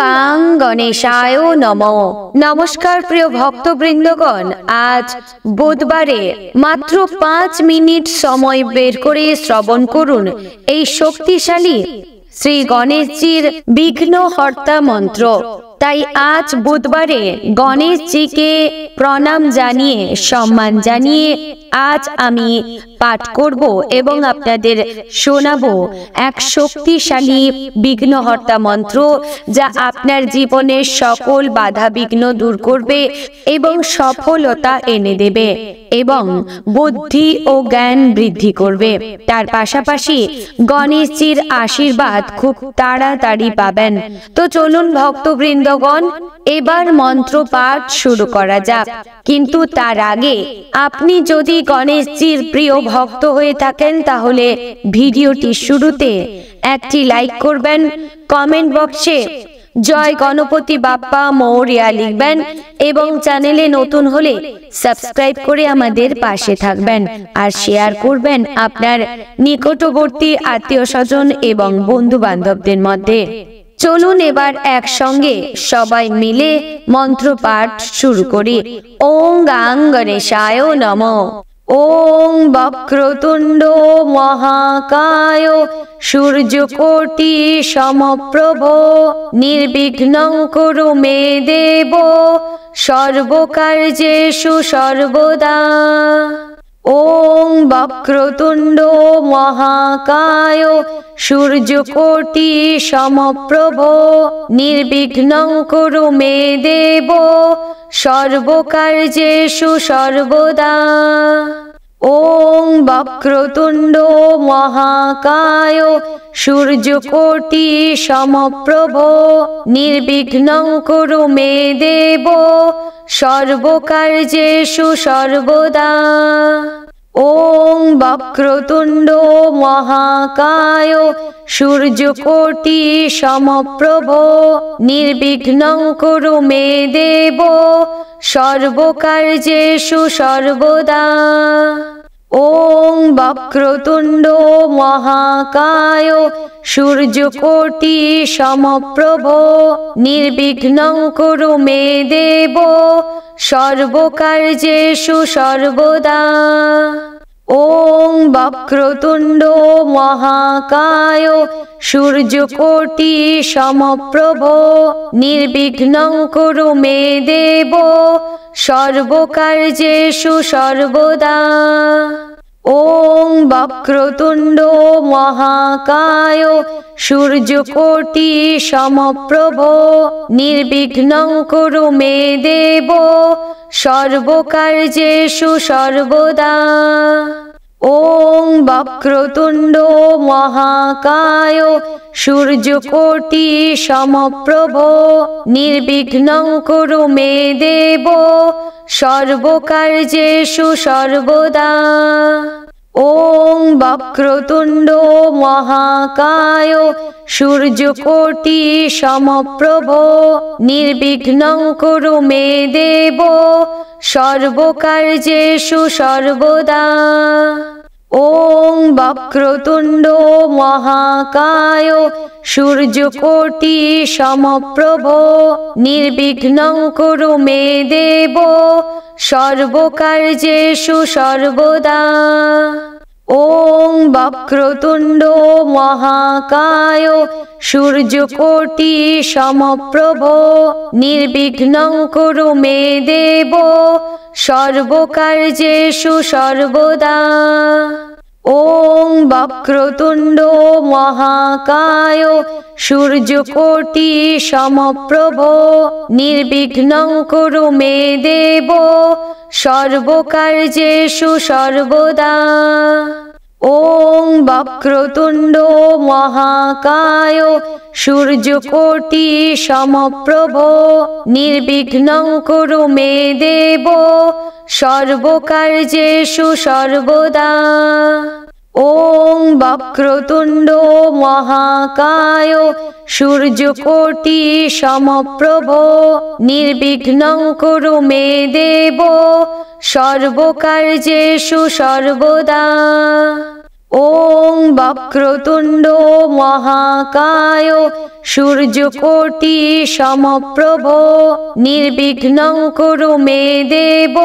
গাং গণেশায় নমঃ। নমস্কার প্রিয় ভক্তবৃন্দগণ, আজ বুধবারে মাত্র 5 মিনিট সময় বের করে শ্রবণ করুন এই শক্তিশালী শ্রী গণেশজির বিঘ্নহর্তা মন্ত্র। তাই আজ বুধবারে গণেশজিকে প্রণাম জানিয়ে সম্মান জানিয়ে আজ আমি পাঠ করব এবং আপনাদের শোনাবো এক শক্তিশালী বিঘ্নহর্তা মন্ত্র, যা আপনার জীবনের সকল বাধা বিঘ্ন দূর করবে এবং সফলতা এনে দেবে এবং বুদ্ধি ও জ্ঞান বৃদ্ধি করবে। তার পাশাপাশি গণেশজির আশীর্বাদ খুব তাড়াতাড়ি পাবেন। তো চলুন ভক্তবৃন্দগণ, এবার মন্ত্র পাঠ শুরু করা যাক। কিন্তু তার আগে আপনি যদি গণেশজির প্রিয় ভক্ত হয়ে থাকেন তাহলে ভিডিওটি শুরুতে একটি লাইক করবেন, কমেন্ট বক্সে জয় গণপতি বাপ্পা মৌরিয়া লিখবেন এবং চ্যানেলে নতুন হলে সাবস্ক্রাইব করে আমাদের পাশে থাকবেন আর শেয়ার করবেন আপনার নিকটবর্তী আত্মীয় স্বজন এবং বন্ধু বান্ধবদের মধ্যে। চলুন এবার একসঙ্গে সবাই মিলে মন্ত্র পাঠ শুরু করি। ওং গাং গণেশায় নমঃ। ওং বক্রতুণ্ড মহাকায় সূর্যকোটি সমপ্রভ নির্বিঘ্নং কুরু মে দেব সর্বকার্যেষু সর্বদা। ওং বক্রতুণ্ড মহাকায় সূর্যকোটি সমপ্রভ নির্বিঘ্নং কুরু মে দেব সর্বকার্যেষু সর্বদা। ওং বক্রতুণ্ড মহাকায় সূর্যকোটি সমপ্রভ নির্বিঘ্নং কুরু মে দেব সর্বকার্যেষু সর্বদা। ওং বক্রতুণ্ড মহাকায় সূর্যকোটি সমপ্রভ নির্বিঘ্নং কুরু মে দেব সর্বকার্যেষু সর্বদা। ওং বক্রতুণ্ড মহাকায় সূর্যকোটি সমপ্রভ নির্বিঘ্নং কুরু মে দেব সর্বকার্যেষু সর্বদা। ওং বক্রতুণ্ড মহাকায় সূর্যকোটি সমপ্রভ নির্বিঘ্নং কুরু মে দেব সর্বকার্যেষু সর্বদা। ওং বক্রতুণ্ড মহাকায় সূর্যকোটি সমপ্রভ নির্বিঘ্নং কুরু মে দেব সর্বকার্যেষু সর্বদা। ওং বক্রতুণ্ড মহাকায় সূর্যকোটি সমপ্রভ নির্বিঘ্নং কুরু মে দেব সর্বকার্যেষু সর্বদা। ওং বক্রতুণ্ড মহাকায় সূর্যকোটি সমপ্রভ নির্বিঘ্নং কুরু মে দেব সর্বকার্যেষু সর্বদা। ওং বক্রতুণ্ড মহাকায় সূর্যকোটি সমপ্রভ নির্বিঘ্নং কুরু মে দেব সর্বকার্যেষু সর্বদা। ওং বক্রতুণ্ড মহাকায় সূর্যকোটি সমপ্রভ নির্বিঘ্নং কুরু মে দেব সর্বকার্যেষু সর্বদা। ওং বক্রতুণ্ড মহাকায় সূর্যকোটি সমপ্রভ নির্বিঘ্নং কুরু মে দেব সর্বকার্যেষু সর্বদা। ওং বক্রতুণ্ড মহাকায় সূর্যকোটি সমপ্রভ নির্বিঘ্নং কুরু মে দেব সর্বকার্যেষু সর্বদা। ওং বক্রতুণ্ড মহাকায় সূর্যকোটি সমপ্রভ নির্বিঘ্নং কুরু মে দেব সর্বকার্যেষু সর্বদা। ওং বক্রতুণ্ড মহাকায় সূর্যকোটি সমপ্রভ নির্বিঘ্নং কুরু মে দেব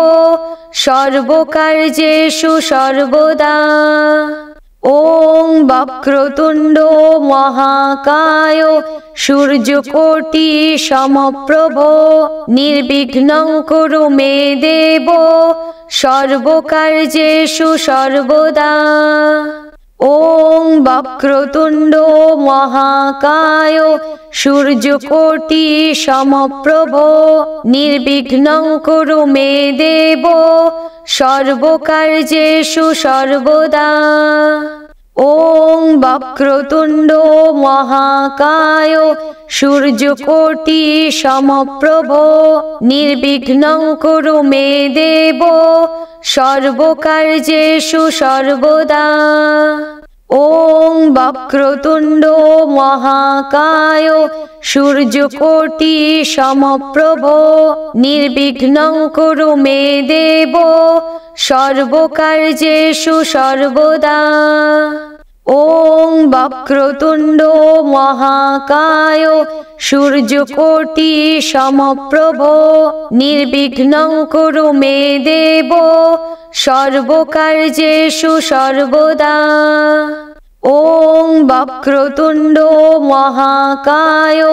সর্বকার্যেষু সর্বদা। ওং বক্রতুণ্ড মহাকায় সূর্যকোটি সমপ্রভ নির্বিঘ্নং কুরু মে দেব সর্বকার্যেষু সর্বদা। ওং বক্রতুণ্ড মহাকায় সূর্যকোটি সমপ্রভ নির্বিঘ্নং কুরু মে দেব সর্বকার্যেষু সর্বদা। ওং বক্রতুণ্ড মহাকায় সূর্যকোটি সমপ্রভ নির্বিঘ্নং কুরু মে দেব সর্বকার্যেষু সর্বদা। ওং বক্রতুণ্ড মহাকায় সূর্যকোটি সমপ্রভ নির্বিঘ্নং কুরু মে দেব সর্বকার্যেষু সর্বদা। ওং বক্রতুণ্ড মহাকায় সূর্যকোটি সমপ্রভ নির্বিঘ্নং কুরু মে দেব সর্বকার্যেষু সর্বদা। ওং বক্রতুণ্ড মহাকায়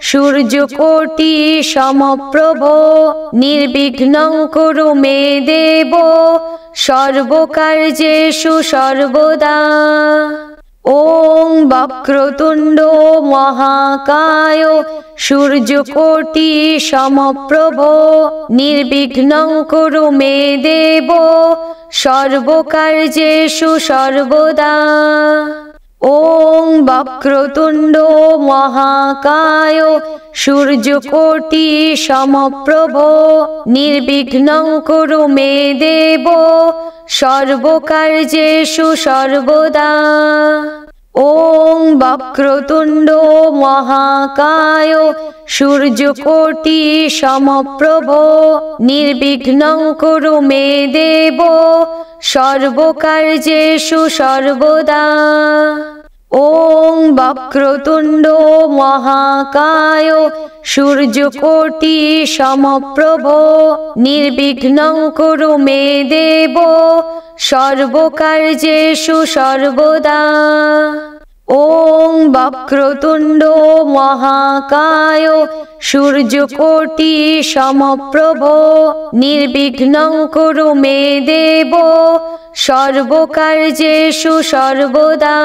সূর্যকোটি সমপ্রভ নির্বিঘ্নং কুরু মে দেব সর্বকার্যেষু সর্বদা। ওং বক্রতুণ্ড মহাকায় সূর্যকোটি সমপ্রভ নির্বিঘ্নং কুরু মে দেব সর্বকার্যেষু সর্বদা। ওং বক্রতুণ্ড মহাকায় সূর্যকোটি সমপ্রভ নির্বিঘ্নং কুরু মে দেব সর্বকার্যেষু সর্বদা। ওং বক্রতুণ্ড মহাকায় সূর্যকোটি সমপ্রভ নির্বিঘ্নং কুরু মে দেব সর্বকার্যেষু সর্বদা। ওং বক্রতুণ্ড মহাকায় সূর্যকোটি সমপ্রভ নির্বিঘ্নং কুরু মে দেব সর্বকার্যেষু সর্বদা। ওং বক্রতুণ্ড মহাকায় সূর্যকোটি সমপ্রভ নির্বিঘ্নং কুরু মে দেব সর্বকার্যেষু সর্বদা।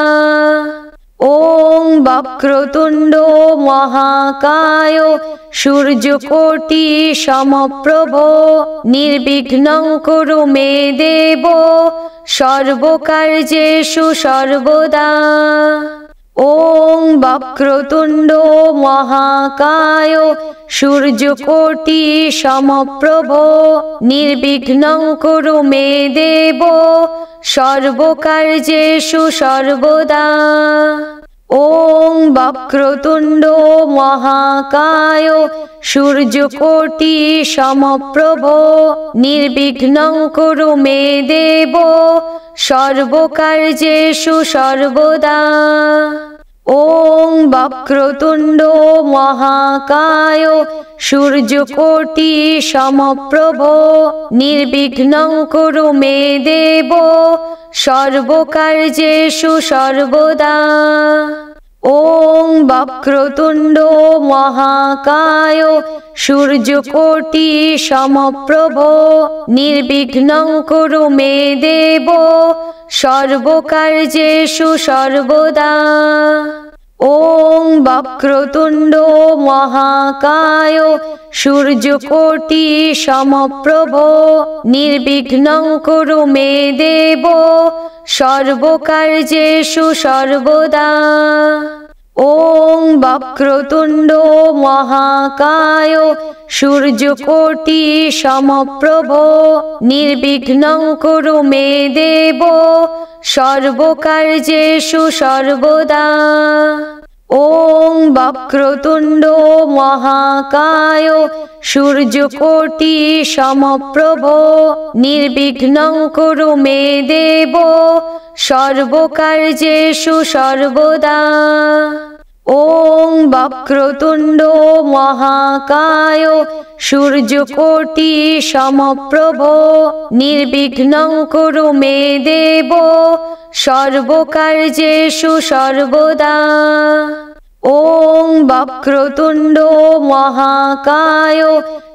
ওং বক্রতুণ্ড মহাকায় সূর্যকোটি সমপ্রভ নির্বিঘ্নং কুরু মে দেব সর্বকার্যেষু সর্বদা। ওং বক্রতুণ্ড মহাকায় সূর্যকোটি সমপ্রভ নির্বিঘ্নং কুরু মে দেব সর্বকার্যেষু সর্বদা। ওং বক্রতুণ্ড মহাকায় সূর্যকোটি সমপ্রভ নির্বিঘ্নং কুরু মে দেব সর্বকার্যেষু সর্বদা। ওং বক্রতুণ্ড মহাকায় সূর্যকোটি সমপ্রভ নির্বিঘ্নং কুরু মে দেব সর্বকার্যেষু সর্বদা। ওং বক্রতুণ্ড মহাকায় সূর্যকোটি সমপ্রভ নির্বিঘ্নং কুরু মে দেব সর্বকার্যেষু সর্বদা। ওং বক্রতুণ্ড মহাকায় সূর্যকোটি সমপ্রভ নির্বিঘ্নং কুরু মে দেব সর্বকার্যেষু সর্বদা। ওং বক্রতুণ্ড মহাকায় সূর্যকোটি সমপ্রভ নির্বিঘ্নং কুরু মে দেব সর্বকার্যেষু সর্বদা। ওং বক্রতুণ্ড মহাকায় সূর্যকোটি সমপ্রভ নির্বিঘ্নং কুরু মে দেব সর্বকার্যেষু সর্বদা। ওং বক্রতুণ্ড মহাকায় সূর্যকোটি সমপ্রভ নির্বিঘ্নং কুরু মে দেব সর্বকার্যেষু সর্বদা। ওং বক্রতুণ্ড মহাকায়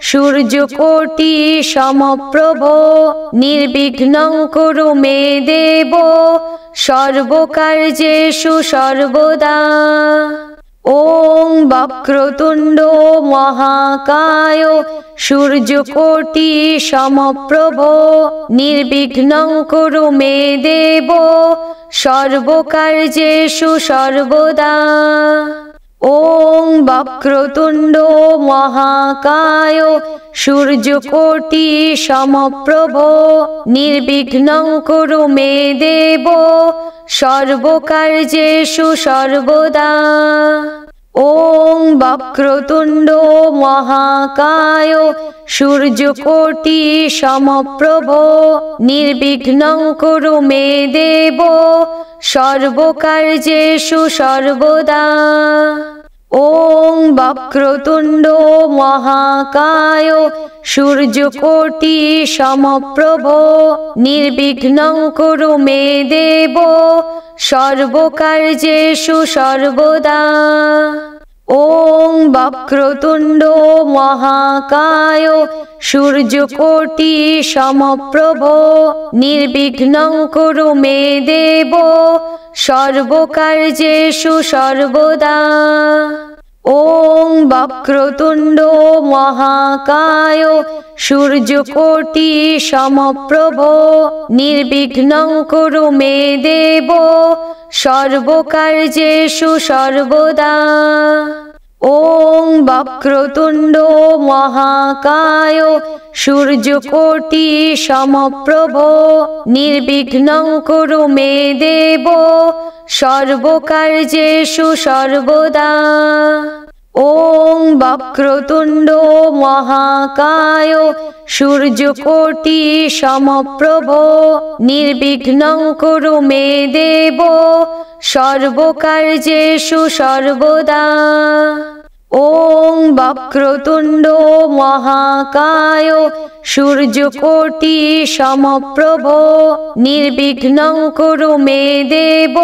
সূর্যকোটি সমপ্রভ নির্বিঘ্নং কুরু মে দেব সর্বকার্যেষু সর্বদা। ওং বক্রতুণ্ড মহাকায় সূর্যকোটি সমপ্রভ নির্বিঘ্নং কুরু মে দেব সর্বকার্যেষু সর্বদা। ওং বক্রতুণ্ড মহাকায় সূর্যকোটি সমপ্রভ নির্বিঘ্নং কুরু মে দেব সর্বকার্যেষু সর্বদা। ওং বক্রতুণ্ড মহাকায় সূর্যকোটি সমপ্রভ নির্বিঘ্নং কুরু মে দেব সর্বকার্যেষু সর্বদা। ওং বক্রতুণ্ড মহাকায় সূর্যকোটি সমপ্রভ নির্বিঘ্নং কুরু মে দেব সর্বকার্যেষু সর্বদা। ওং বক্রতুণ্ড মহাকায় সূর্যকোটি সমপ্রভ নির্বিঘ্নং কুরু মে দেব সর্বকার্যেষু সর্বদা। ওং বক্রতুণ্ড মহাকায় সূর্যকোটি সমপ্রভ নির্বিঘ্নং কুরু মে দেব সর্বকার্যেষু সর্বদা। ওং বক্রতুণ্ড মহাকায় সূর্যকোটি সমপ্রভ নির্বিঘ্নং কুরু মে দেব সর্বকার্যেষু সর্বদা। ওং বক্রতুণ্ড মহাকায় সূর্যকোটি সমপ্রভ নির্বিঘ্নং কুরু মে দেব সর্বকার্যেষু সর্বদা। ওং বক্রতুণ্ড মহাকায় সূর্যকোটি সমপ্রভ নির্বিঘ্নং কুরু মে দেব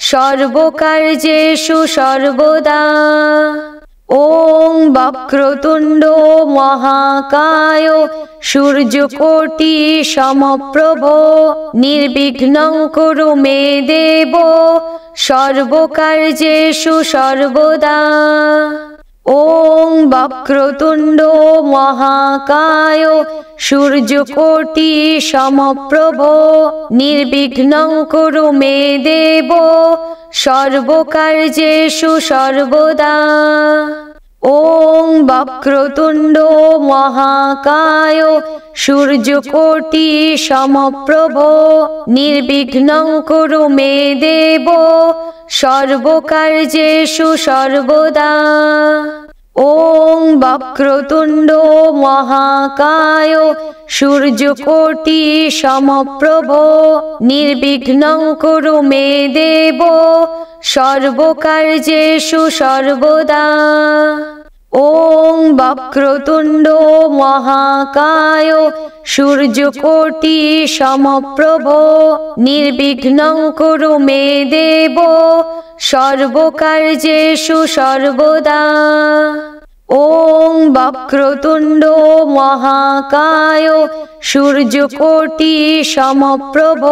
সর্বকার্যেষু সর্বদা। ওং বক্রতুণ্ড মহাকায় সূর্যকোটি সমপ্রভ নির্বিঘ্নং কুরু মে দেব সর্বকার্যেষু সর্বদা। ওং বক্রতুণ্ড মহাকায় সূর্যকোটি সমপ্রভ নির্বিঘ্নং কুরু মে দেব সর্বকার্যেষু সর্বদা। ওং বক্রতুণ্ড মহাকায় সূর্যকোটি সমপ্রভ নির্বিঘ্নং কুরু মে দেব সর্বকার্যেষু সর্বদা। ওং বক্রতুণ্ড মহাকায় সূর্যকোটি সমপ্রভ নির্বিঘ্নং কুরু মে দেব সর্বকার্যেষু সর্বদা। ওং বক্রতুণ্ড মহাকায় সূর্যকোটি সমপ্রভ নির্বিঘ্নং কুরু মে দেব সর্বকার্যেষু সর্বদা। ওং বক্রতুণ্ড মহাকায় সূর্যকোটি সমপ্রভ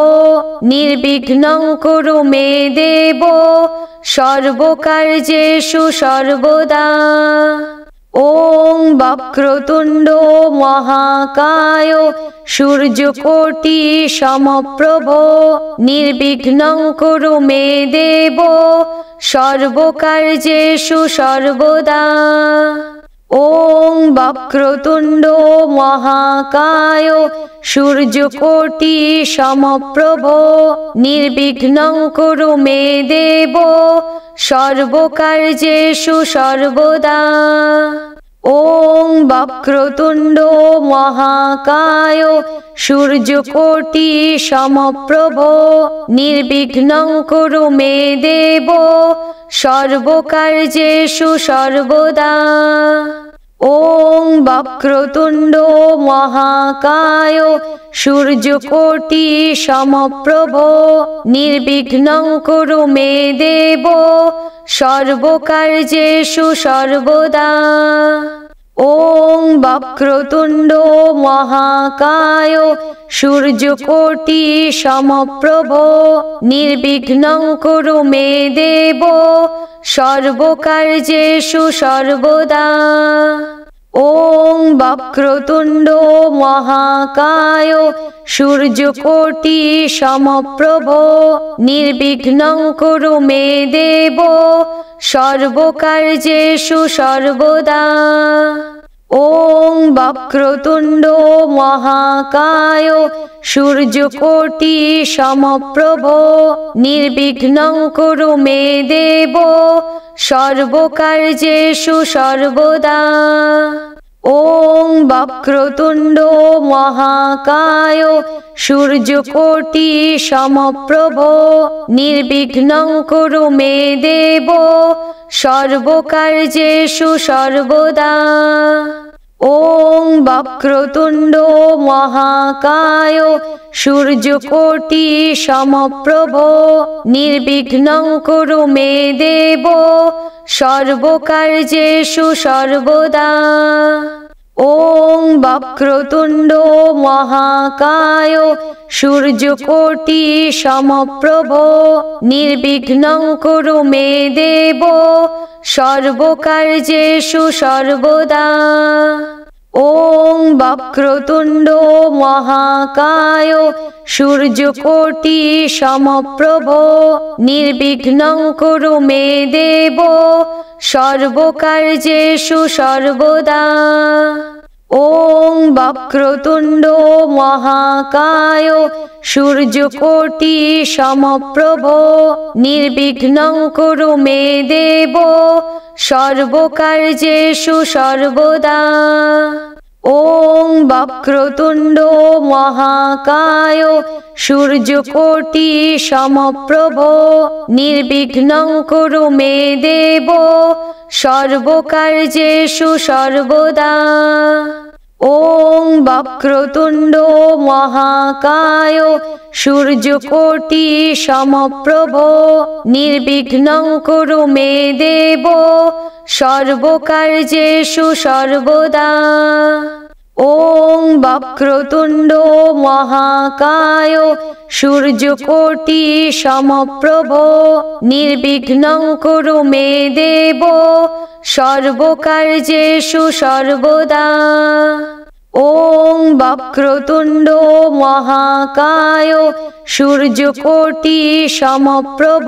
নির্বিঘ্নং কুরু মে দেব সর্বকার্যেষু সর্বদা। ওং বক্রতুণ্ড মহাকায় সূর্যকোটি সমপ্রভ নির্বিঘ্নং কুরু মে দেব সর্বকার্যেষু সর্বদা। ওং বক্রতুণ্ড মহাকায় সূর্যকোটি সমপ্রভ নির্বিঘ্নং কুরু মে দেব সর্বকার্যেষু সর্বদা। ওং বক্রতুণ্ড মহাকায় সূর্যকোটি সমপ্রভ নির্বিঘ্নং কুরু মে দেব সর্বকার্যেষু সর্বদা। ওং বক্রতুণ্ড মহাকায় সূর্যকোটি সমপ্রভ নির্বিঘ্নং কুরু মে দেব সর্বকার্যেষু সর্বদা। ওং বক্রতুণ্ড মহাকায় সূর্যকোটি সমপ্রভ নির্বিঘ্নং কুরু মে দেব সর্বকার্যেষু সর্বদা। ওং বক্রতুণ্ড মহাকায় সূর্যকোটি সমপ্রভ নির্বিঘ্নং কুরু মে দেব সর্বকার্যেষু সর্বদা। ওং বক্রতুণ্ড মহাকায় সূর্যকোটি সমপ্রভ নির্বিঘ্নং কুরু মে দেব সর্বকার্যেষু সর্বদা। ওং বক্রতুণ্ড মহাকায় সূর্যকোটি সমপ্রভ নির্বিঘ্নং কুরু মে দেব সর্বকার্যেষু সর্বদা। ওং বক্রতুণ্ড মহাকায় সূর্যকোটি সমপ্রভ নির্বিঘ্নং কুরু মে দেব সর্বকার্যেষু সর্বদা। ওং বক্রতুণ্ড মহাকায় সূর্যকোটি সমপ্রভ নির্বিঘ্নং কুরু মে দেব সর্বকার্যেষু সর্বদা। ওং বক্রতুণ্ড মহাকায় সূর্যকোটি সমপ্রভ নির্বিঘ্নং কুরু মে দেব সর্বকার্যেষু সর্বদা। ওং বক্রতুণ্ড মহাকায় সূর্যকোটি সমপ্রভ নির্বিঘ্নং কুরু মে দেব সর্বকার্যেষু সর্বদা। ওং বক্রতুণ্ড মহাকায় সূর্যকোটি সমপ্রভ নির্বিঘ্নং কুরু মে দেব সর্বকার্যেষু সর্বদা। ওং বক্রতুণ্ড মহাকায় সূর্যকোটি সমপ্রভ নির্বিঘ্নং কুরু মে দেব সর্বকার্যেষু সর্বদা। ওং বক্রতুণ্ড মহাকায় সূর্যকোটি সমপ্রভ নির্বিঘ্নং কুরু মে দেব সর্বকার্যেষু সর্বদা। ওং বক্রতুণ্ড মহাকায় সূর্যকোটি সমপ্রভ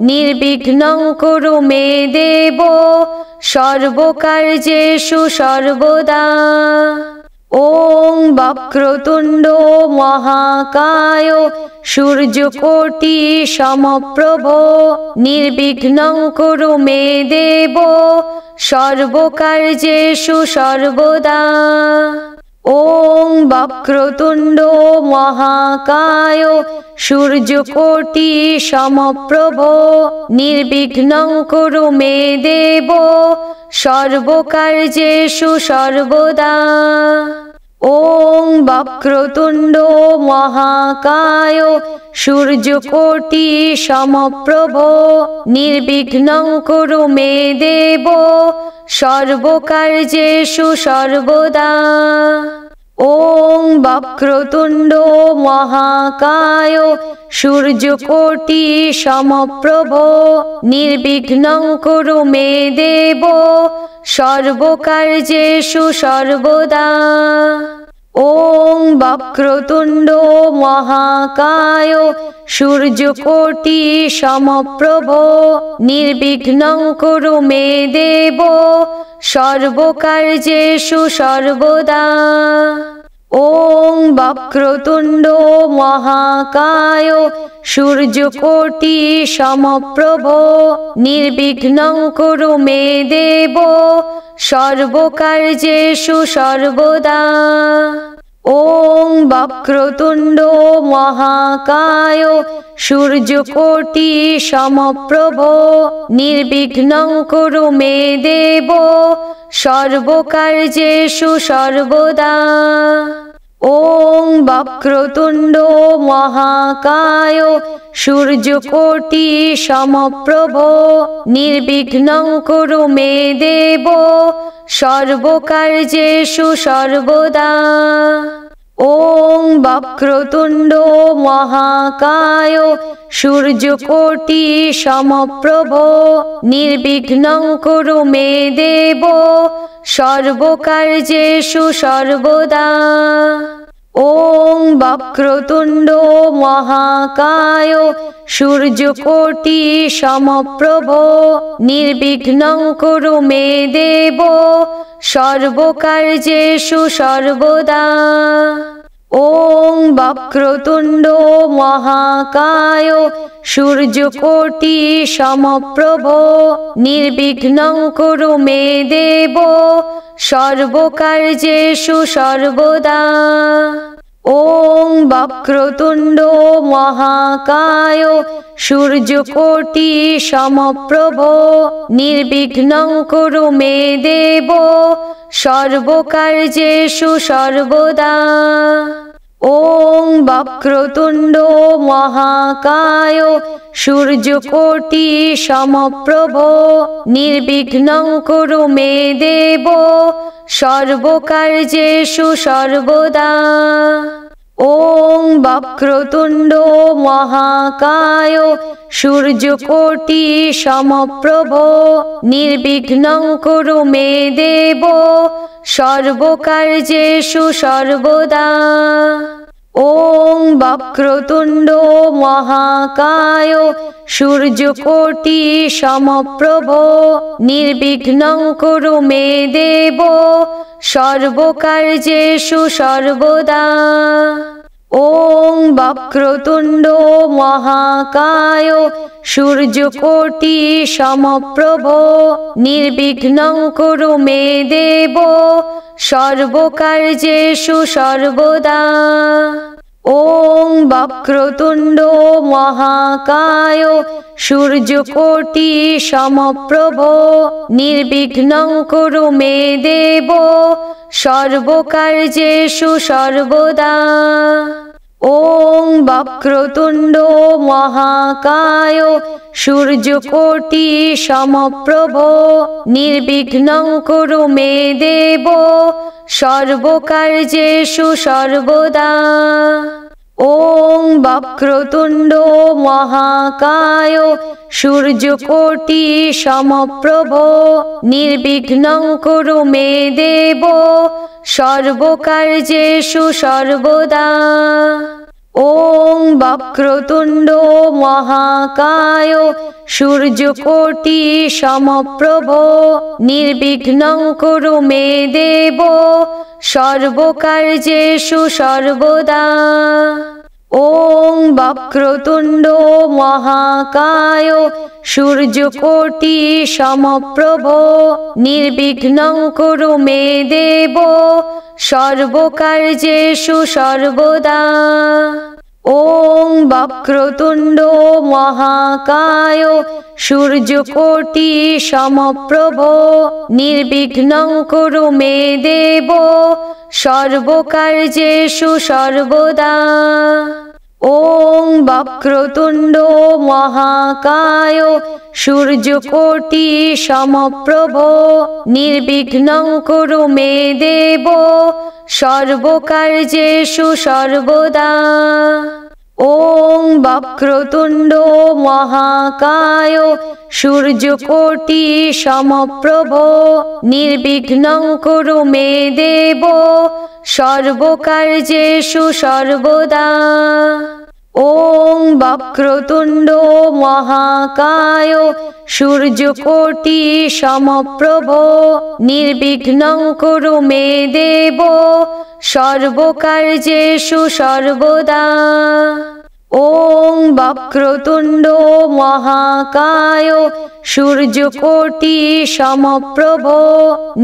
নির্বিঘ্নং কুরু মে দেব সর্বকার্যেষু সর্বদা। ওং বক্রতুণ্ড মহাকায় সূর্যকোটি সমপ্রভ নির্বিঘ্নং কুরু মে দেব সর্বকার্যেষু সর্বদা। ওং বক্রতুণ্ড মহাকায় সূর্যকোটি সমপ্রভ নির্বিঘ্নং কুরু মে দেব সর্বকার্যেষু সর্বদা। ওং বক্রতুণ্ড মহাকায় সূর্যকোটি সমপ্রভ নির্বিঘ্নং কুরু মে দেব সর্বকার্যেষু সর্বদা। ওং বক্রতুণ্ড মহাকায় সূর্যকোটি সমপ্রভ নির্বিঘ্নং কুরু মে দেব সর্বকার্যেষু সর্বদা। ওং বক্রতুণ্ড মহাকায় সূর্যকোটি সমপ্রভ নির্বিঘ্নং কুরু মে দেব সর্বকার্যেষু সর্বদা। ওং বক্রতুণ্ড মহাকায় সূর্যকোটি সমপ্রভ নির্বিঘ্নং কুরু মে দেব সর্বকার্যেষু সর্বদা। ওং বক্রতুণ্ড মহাকায় সূর্যকোটি সমপ্রভ নির্বিঘ্নং কুরু মে দেব সর্বকার্যেষু সর্বদা। ওং বক্রতুণ্ড মহাকায় সূর্যকোটি সমপ্রভ নির্বিঘ্নং কুরু মে দেব সর্বকার্যেষু সর্বদা। ওং বক্রতুণ্ড মহাকায় সূর্যকোটি সমপ্রভ নির্বিঘ্নং কুরু মে দেব সর্বকার্যেষু সর্বদা। ওং বক্রতুণ্ড মহাকায় সূর্যকোটি সমপ্রভ নির্বিঘ্নং কুরু মে দেব সর্বকার্যেষু সর্বদা। ওং বক্রতুণ্ড মহাকায় সূর্যকোটি সমপ্রভ নির্বিঘ্নং কুরু মে দেব সর্বকার্যেষু সর্বদা। ওং বক্রতুণ্ড মহাকায় সূর্যকোটি সমপ্রভ নির্বিঘ্নং কুরু মে দেব সর্বকার্যেষু সর্বদা। ওং বক্রতুণ্ড মহাকায় সূর্যকোটি সমপ্রভ নির্বিঘ্নং কুরু মে দেব সর্বকার্যেষু সর্বদা। ওং বক্রতুণ্ড মহাকায় সূর্যকোটি সমপ্রভ নির্বিঘ্নং কুরু মে দেব সর্বকার্যেষু সর্বদা। ওং বক্রতুণ্ড মহাকায় সূর্যকোটি সমপ্রভ নির্বিঘ্নং কুরু মে দেব সর্বকার্যেষু সর্বদা। ওং বক্রতুণ্ড মহাকায় সূর্যকোটি সমপ্রভ নির্বিঘ্নং কুরু মে দেব সর্বকার্যেষু সর্বদা। ওং বক্রতুণ্ড মহাকায় সূর্যকোটি সমপ্রভ নির্বিঘ্নং কুরু মে দেব সর্বকার্যেষু সর্বদা। ওং বক্রতুণ্ড মহাকায় সূর্যকোটি সমপ্রভ নির্বিঘ্নং কুরু মে দেব সর্বকার্যেষু সর্বদা। ওং বক্রতুণ্ড মহাকায় সূর্যকোটি সমপ্রভ নির্বিঘ্নং কুরু মে দেব সর্বকার্যেষু সর্বদা। ওং বক্রতুণ্ড মহাকায় সূর্যকোটি সমপ্রভ নির্বিঘ্নং কুরু মে দেব সর্বকার্যেষু সর্বদা। ওং বক্রতুণ্ড মহাকায় সূর্যকোটি সমপ্রভ নির্বিঘ্নং কুরু মে দেব সর্বকার্যেষু সর্বদা। ওং বক্রতুণ্ড মহাকায় সূর্যকোটি সমপ্রভ নির্বিঘ্নং কুরু মে দেব সর্বকার্যেষু সর্বদা। ওং বক্রতুণ্ড মহাকায় সূর্যকোটি সমপ্রভ নির্বিঘ্নং কুরু মে দেব সর্বকার্যেষু সর্বদা। ওং বক্রতুণ্ড মহাকায় সূর্যকোটি সমপ্রভ নির্বিঘ্নং কুরু মে দেব সর্বকার্যেষু সর্বদা। ওং বক্রতুণ্ড মহাকায় সূর্যকোটি সমপ্রভ নির্বিঘ্নং কুরু মে দেব সর্বকার্যেষু সর্বদা। ওং বক্রতুণ্ড মহাকায় সূর্যকোটি সমপ্রভ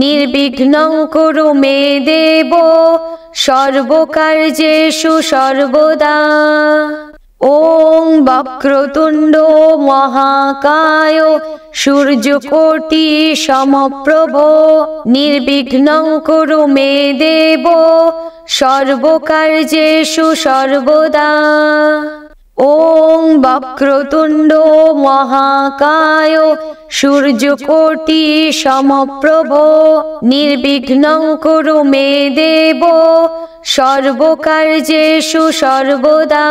নির্বিঘ্নং কুরু মে দেব সর্বকার্যেষু সর্বদা। ওং বক্রতুণ্ড মহাকায় সূর্যকোটি সমপ্রভ নির্বিঘ্নং কুরু মে দেব সর্বকার্যেষু সর্বদা। ওং বক্রতুণ্ড মহাকায় সূর্যকোটি সমপ্রভ নির্বিঘ্নং কুরু মে দেব সর্বকার্যেষু সর্বদা।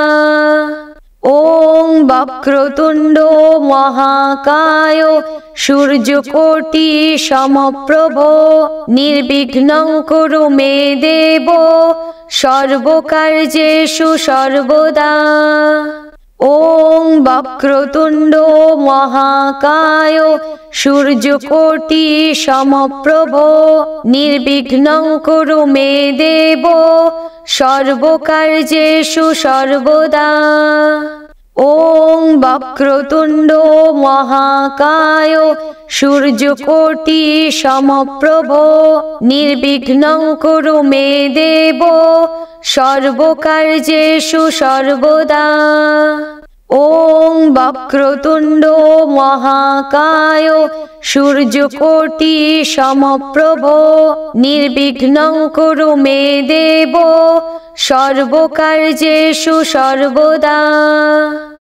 ওং বক্রতুণ্ড মহাকায় সূর্যকোটি সমপ্রভ নির্বিঘ্নং কুরু মে দেব সর্বকার্যেষু সর্বদা। ওং বক্রতুণ্ড মহাকায় সূর্যকোটি সমপ্রভ নির্বিঘ্নং কুরু মে দেব সর্বকার্যেষু সর্বদা। ওং বক্রতুণ্ড মহাকায় সূর্যকোটি সমপ্রভ নির্বিঘ্নং কুরু মে দেব সর্বকার্যেষু সর্বদা। ওং বক্রতুণ্ড মহাকায় সূর্যকোটি সমপ্রভ নির্বিঘ্নং কুরু মে দেব সর্বকার্যেষু সর্বদা।